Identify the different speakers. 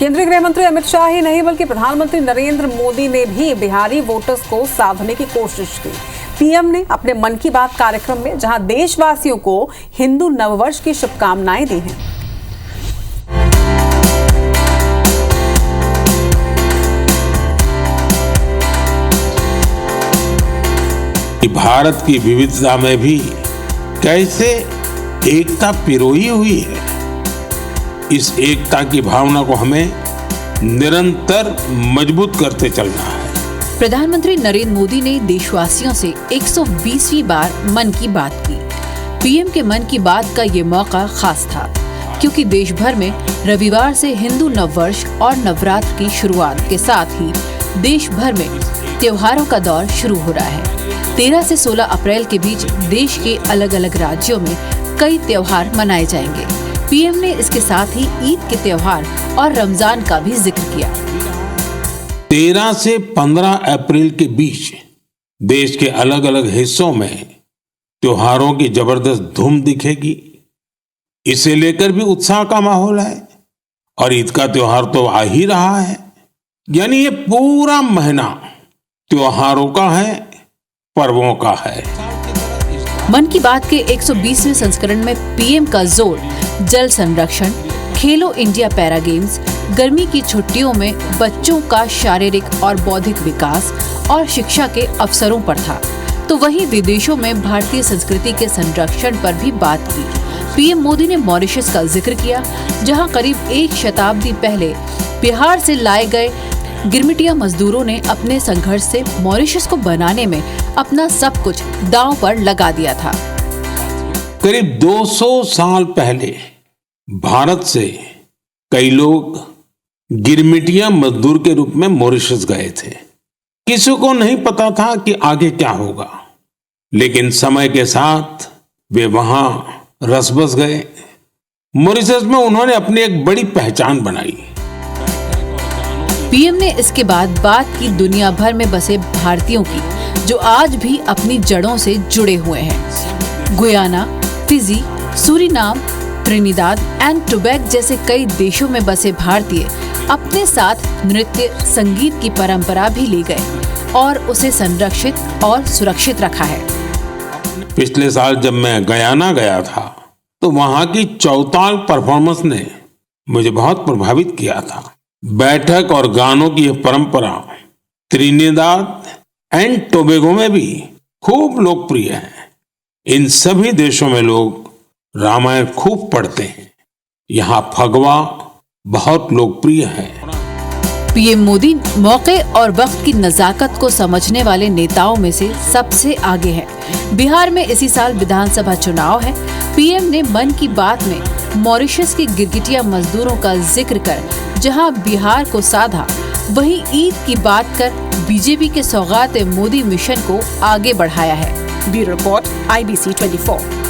Speaker 1: केंद्रीय गृह मंत्री अमित शाह ही नहीं बल्कि प्रधानमंत्री नरेंद्र मोदी ने भी बिहारी वोटर्स को साधने की कोशिश की। पीएम ने अपने मन की बात कार्यक्रम में जहां देशवासियों को हिंदू नववर्ष की शुभकामनाएं दी हैं।
Speaker 2: भारत की विविधता में भी कैसे एकता पिरोई हुई है। इस एकता की भावना को हमें निरंतर मजबूत करते चलना है।
Speaker 3: प्रधानमंत्री नरेंद्र मोदी ने देशवासियों से 120वीं बार मन की बात की। पीएम के मन की बात का ये मौका खास था क्योंकि देश भर में रविवार से हिंदू नववर्ष और नवरात्र की शुरुआत के साथ ही देश भर में त्योहारों का दौर शुरू हो रहा है। 13 से 16 अप्रैल के बीच देश के अलग अलग राज्यों में कई त्योहार मनाए जाएंगे। पीएम ने इसके साथ ही ईद के त्योहार और रमजान का भी जिक्र किया।
Speaker 2: 13 से 15 अप्रैल के बीच देश के अलग अलग हिस्सों में त्योहारों की जबरदस्त धूम दिखेगी। इसे लेकर भी उत्साह का माहौल है और ईद का त्योहार तो आ ही रहा है। यानी ये पूरा महीना त्योहारों का है, पर्वों का है।
Speaker 3: मन की बात के 120वें संस्करण में पीएम का जोर जल संरक्षण, खेलो इंडिया पैरा गेम्स, गर्मी की छुट्टियों में बच्चों का शारीरिक और बौद्धिक विकास और शिक्षा के अवसरों पर था, तो वहीं विदेशों में भारतीय संस्कृति के संरक्षण पर भी बात की। पीएम मोदी ने मॉरिशस का जिक्र किया, जहां करीब 1 शताब्दी पहले बिहार से लाए गए गिरमिटिया मजदूरों ने अपने संघर्ष से मॉरिशस को बनाने में अपना सब कुछ दांव पर लगा दिया था।
Speaker 2: करीब 200 साल पहले भारत से कई लोग गिरमिटिया मजदूर के रूप में मॉरिशस गए थे। किसी को नहीं पता था कि आगे क्या होगा, लेकिन समय के साथ वे वहां रस बस गए। मॉरिशस में उन्होंने अपनी एक बड़ी पहचान बनाई।
Speaker 3: पीएम ने इसके बाद बात की दुनिया भर में बसे भारतीयों की, जो आज भी अपनी जड़ों से जुड़े हुए हैं। Guyana, Fiji, Suriname, Trinidad and Tobago जैसे कई देशों में बसे भारतीय अपने साथ नृत्य संगीत की परंपरा भी ले गए और उसे संरक्षित और सुरक्षित रखा है।
Speaker 2: पिछले साल जब मैं गयाना गया था तो वहां की चौताल परफॉर्मेंस ने मुझे बहुत प्रभावित किया था। बैठक और गानों की यह परंपरा त्रिनिदाद एंड टोबैगो में भी खूब लोकप्रिय है। इन सभी देशों में लोग रामायण खूब पढ़ते हैं। यहाँ फगवा बहुत लोकप्रिय है।
Speaker 3: पीएम मोदी मौके और वक्त की नजाकत को समझने वाले नेताओं में से सबसे आगे हैं। बिहार में इसी साल विधानसभा चुनाव है। पीएम ने मन की बात में मॉरिशस के गिरगिटिया मजदूरों का जिक्र कर जहां बिहार को साधा, वहीं ईद की बात कर बीजेपी के सौगात मोदी मिशन को आगे बढ़ाया है।
Speaker 1: Bureau report IBC 24।